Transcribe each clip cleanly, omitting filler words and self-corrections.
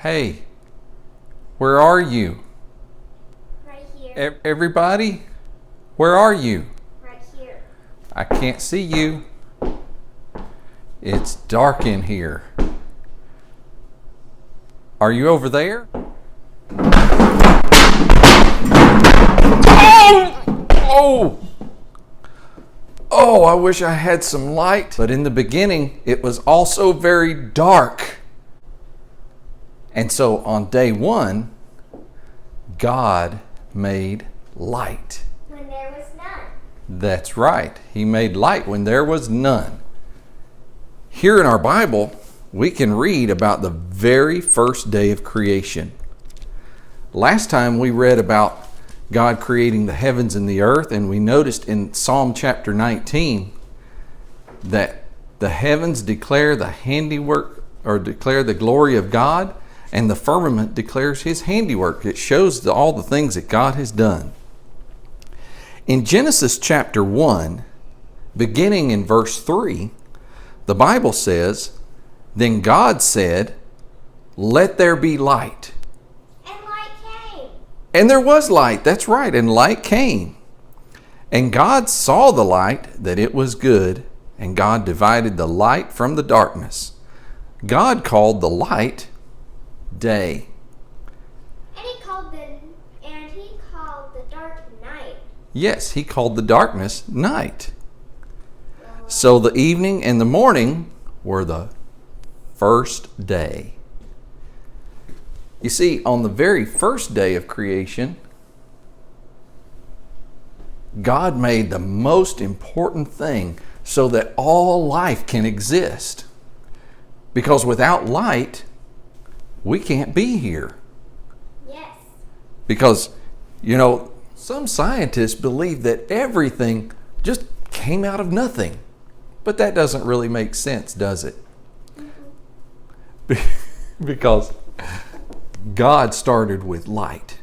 Hey, where are you? Right here. Everybody, where are you? Right here. I can't see you. It's dark in here. Are you over there? Oh! Oh, I wish I had some light. But in the beginning, it was also very dark. And so on day one, God made light. When there was none. That's right. He made light when there was none. Here in our Bible, we can read about the very first day of creation. Last time we read about God creating the heavens and the earth, and we noticed in Psalm chapter 19 that the heavens declare the handiwork, or declare the glory of God, and the firmament declares his handiwork. It shows all the things that God has done. In Genesis chapter 1, beginning in verse 3, the Bible says, "Then God said, 'Let there be light.' And light came. And there was light." That's right. And light came. "And God saw the light, that it was good. And God divided the light from the darkness. God called the light day." And he called the dark night. Yes, he called the darkness night. So the evening and the morning were the first day. You see, on the very first day of creation, God made the most important thing so that all life can exist. Because without light, we can't be here. Yes. Because, some scientists believe that everything just came out of nothing. But that doesn't really make sense, does it? Because God started with light.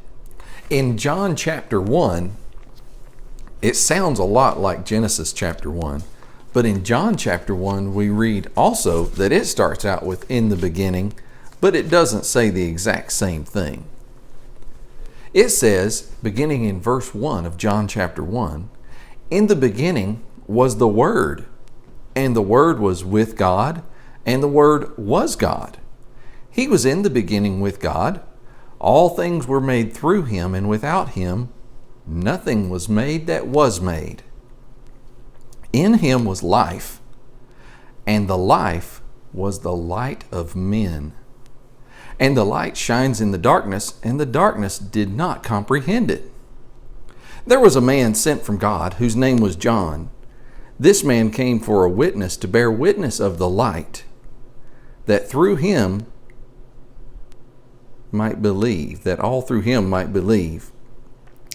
In John chapter 1, it sounds a lot like Genesis chapter 1. But in John chapter 1, we read also that it starts out with "in the beginning," but it doesn't say the exact same thing. It says, beginning in verse 1 of John chapter 1, "In the beginning was the Word, and the Word was with God, and the Word was God. He was in the beginning with God. All things were made through him, and without him nothing was made that was made. In him was life, and the life was the light of men. And the light shines in the darkness, and the darkness did not comprehend it. There was a man sent from God, whose name was John. This man came for a witness, to bear witness of the light, that through him might believe, that all through him might believe.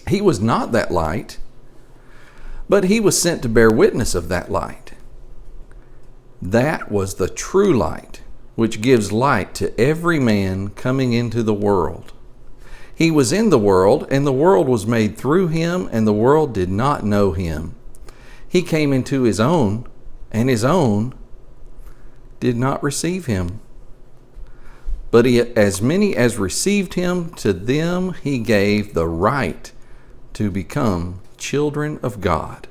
He was not that light, but he was sent to bear witness of that light. That was the true light, which gives light to every man coming into the world. He was in the world, and the world was made through him, and the world did not know him. He came into his own, and his own did not receive him. But as many as received him, to them he gave the right to become children of God,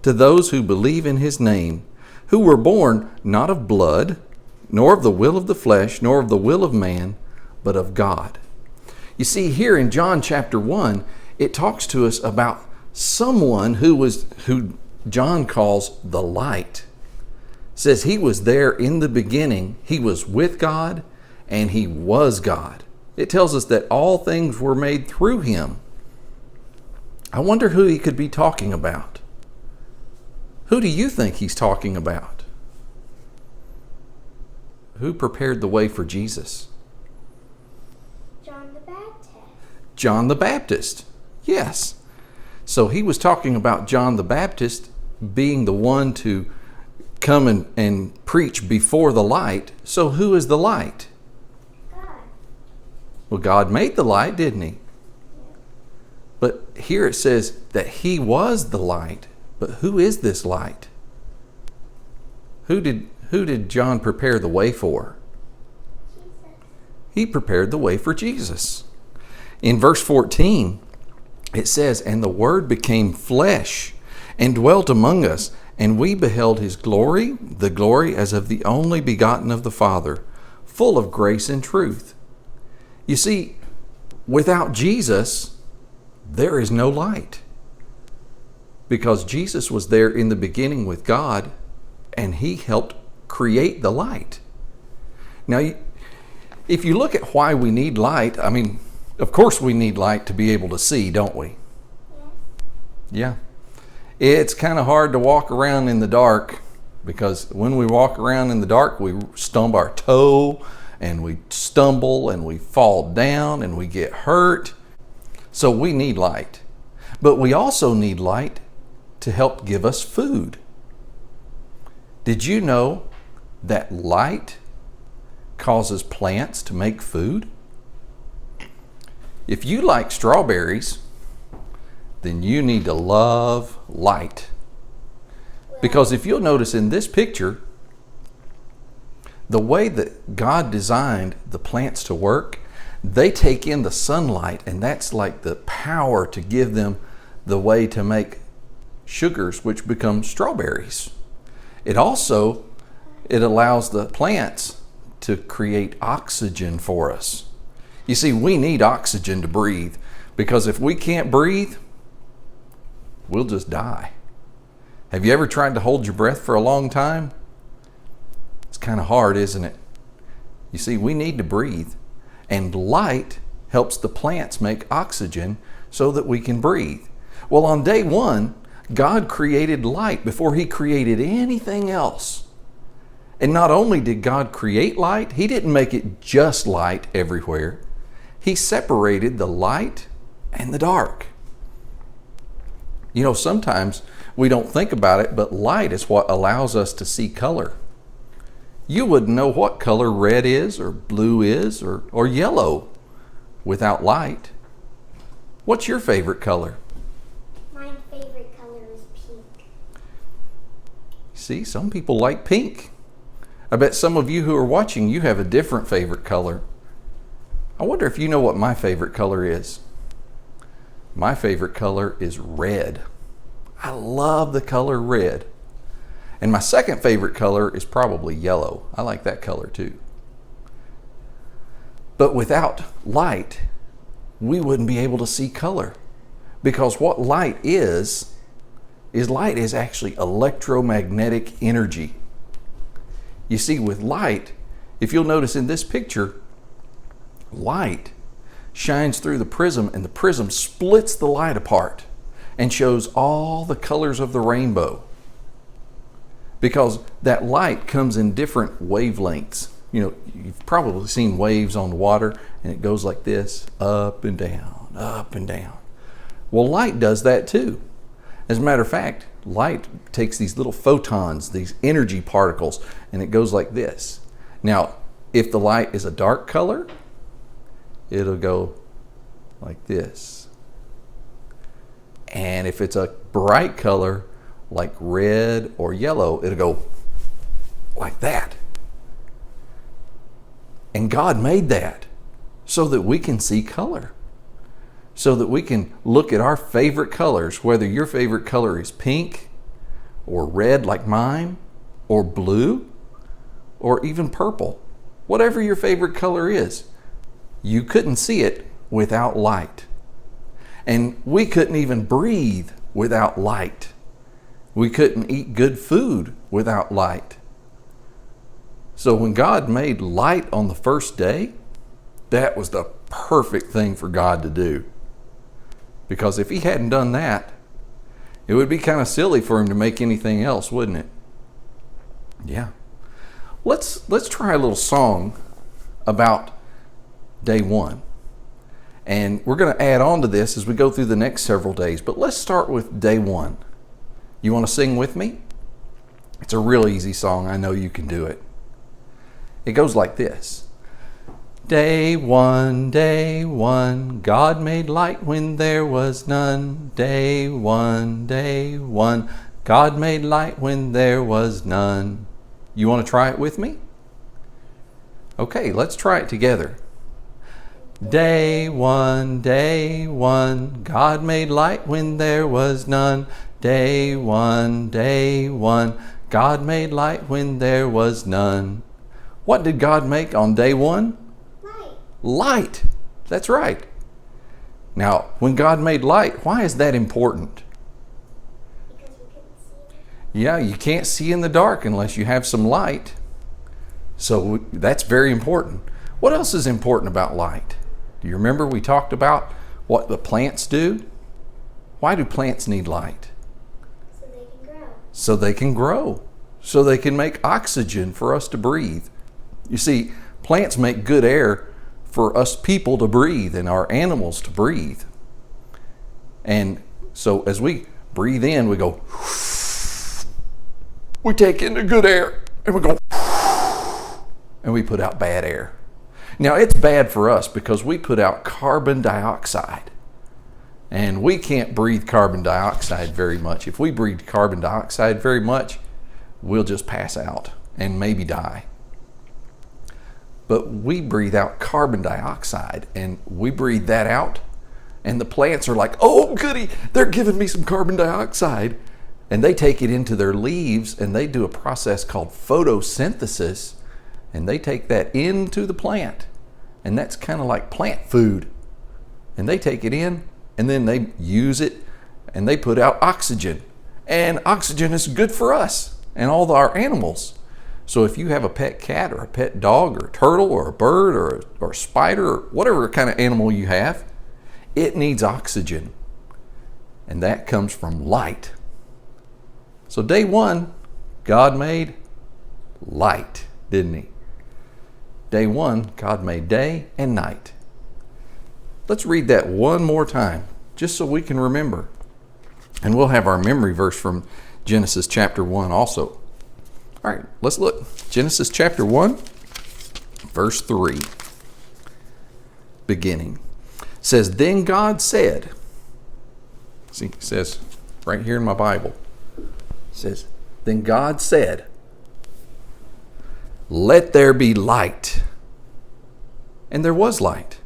to those who believe in his name, who were born not of blood, nor of the will of the flesh, nor of the will of man, but of God." You see, here in John chapter 1, it talks to us about someone who John calls the light. It says he was there in the beginning. He was with God, and he was God. It tells us that all things were made through him. I wonder who he could be talking about. Who do you think he's talking about? Who prepared the way for Jesus? John the Baptist. John the Baptist. Yes. So he was talking about John the Baptist being the one to come and preach before the light. So who is the light? God. Well, God made the light, didn't he? But here it says that he was the light. But who is this light? Who did John prepare the way for? Jesus. He prepared the way for Jesus. In verse 14, it says, "And the Word became flesh and dwelt among us, and we beheld his glory, the glory as of the only begotten of the Father, full of grace and truth." You see, without Jesus, there is no light. Because Jesus was there in the beginning with God, and he helped create the light. Now, if you look at why we need light, I mean, of course we need light to be able to see, don't we? Yeah. It's kind of hard to walk around in the dark, because when we walk around in the dark, we stump our toe, and we stumble, and we fall down, and we get hurt. So we need light. But we also need light to help give us food. Did you know that light causes plants to make food? If you like strawberries, then you need to love light. Because if you'll notice in this picture, the way that God designed the plants to work, they take in the sunlight, and that's like the power to give them the way to make sugars, which become strawberries. It allows the plants to create oxygen for us. You see, we need oxygen to breathe, because if we can't breathe, we'll just die. Have you ever tried to hold your breath for a long time? It's kind of hard, isn't it? You see, we need to breathe, and light helps the plants make oxygen so that we can breathe. Well, on day one, God created light before he created anything else. And not only did God create light, he didn't make it just light everywhere. He separated the light and the dark. You know, sometimes we don't think about it, but light is what allows us to see color. You wouldn't know what color red is, or blue is, or yellow without light. What's your favorite color? My favorite color is pink. See, some people like pink. I bet some of you who are watching, you have a different favorite color. I wonder if you know what my favorite color is. My favorite color is red. I love the color red. And my second favorite color is probably yellow. I like that color too. But without light, we wouldn't be able to see color. Because what light is light is actually electromagnetic energy. You see, with light, if you'll notice in this picture, light shines through the prism, and the prism splits the light apart and shows all the colors of the rainbow. Because that light comes in different wavelengths. You know, you've probably seen waves on the water, and it goes like this, up and down, up and down. Well, light does that too. As a matter of fact, light takes these little photons, these energy particles, and it goes like this. Now, if the light is a dark color, it'll go like this. And if it's a bright color, like red or yellow, it'll go like that. And God made that so that we can see color, so that we can look at our favorite colors, whether your favorite color is pink or red like mine, or blue, or even purple. Whatever your favorite color is, you couldn't see it without light. And we couldn't even breathe without light. We couldn't eat good food without light. So when God made light on the first day, that was the perfect thing for God to do. Because if he hadn't done that, it would be kind of silly for him to make anything else, wouldn't it? Yeah. Let's try a little song about day one. And we're going to add on to this as we go through the next several days. But let's start with day one. You want to sing with me? It's a real easy song. I know you can do it. It goes like this. Day one, God made light when there was none. Day one, God made light when there was none. You want to try it with me? Okay, let's try it together. Day one, God made light when there was none. Day one, God made light when there was none. What did God make on day one? Light. Light. That's right. Now, when God made light, why is that important? Because we couldn't see it. Yeah, you can't see in the dark unless you have some light. So that's very important. What else is important about light? Do you remember we talked about what the plants do? Why do plants need light? So they can grow. So they can grow. So they can make oxygen for us to breathe. You see, plants make good air for us people to breathe and our animals to breathe. And so as we breathe in, we go, we take in the good air and we go, and we put out bad air. Now it's bad for us because we put out carbon dioxide. And we can't breathe carbon dioxide very much. If we breathe carbon dioxide very much, we'll just pass out and maybe die. But we breathe out carbon dioxide and we breathe that out and the plants are like, oh goody, they're giving me some carbon dioxide. And they take it into their leaves and they do a process called photosynthesis and they take that into the plant. And that's kind of like plant food. And they take it in and then they use it and they put out oxygen. And oxygen is good for us and all our animals. So if you have a pet cat or a pet dog or a turtle or a bird or a spider or whatever kind of animal you have, it needs oxygen. And that comes from light. So day one, God made light, didn't he? Day one, God made day and night. Let's read that one more time, just so we can remember. And we'll have our memory verse from Genesis chapter 1 also. All right, let's look. Genesis chapter 1, verse 3, beginning. Says, then God said, see, it says right here in my Bible, it says, then God said, let there be light. And there was light.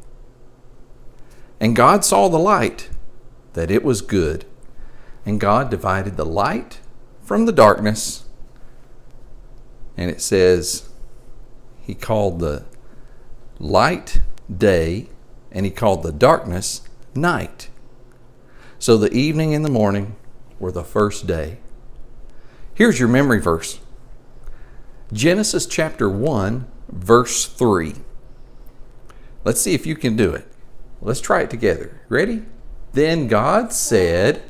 And God saw the light, that it was good. And God divided the light from the darkness. And it says, he called the light day, and he called the darkness night. So the evening and the morning were the first day. Here's your memory verse. Genesis chapter 1, verse 3. Let's see if you can do it. Let's try it together. Ready? Then God said,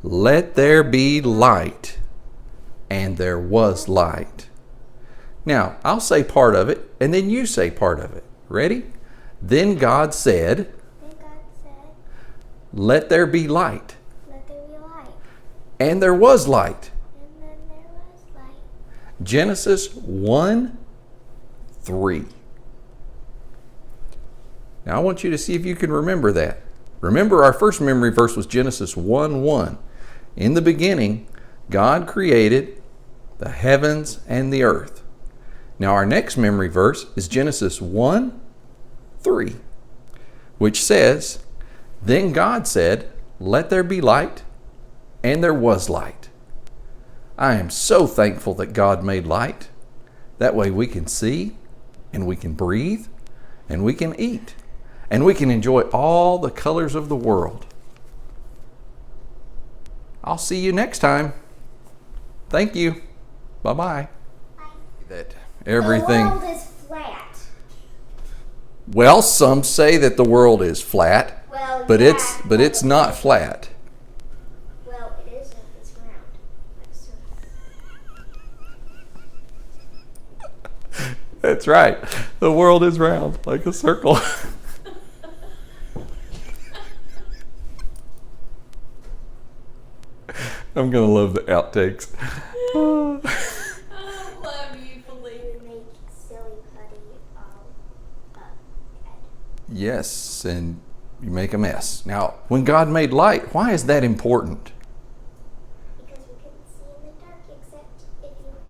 let there be light. And there was light. Now, I'll say part of it, and then you say part of it. Ready? Then God said, let there be light. Let there be light. And there was light. And then there was light. Genesis 1, 3. Now I want you to see if you can remember that. Remember, our first memory verse was Genesis 1, 1. In the beginning, God created the heavens and the earth. Now our next memory verse is Genesis 1, 3, which says, then God said, let there be light, and there was light. I am so thankful that God made light. That way we can see, and we can breathe, and we can eat, and we can enjoy all the colors of the world. I'll see you next time. Thank you. Bye-bye. Bye. That everything. The world is flat. Well, some say that the world is flat, Well, but yeah, it's not flat. Well, it is if it's round. Like so. That's right. The world is round like a circle. I'm going to love the outtakes. I love you, Felipe. You make silly putty all up. Yes, and you make a mess. Now, when God made light, why is that important?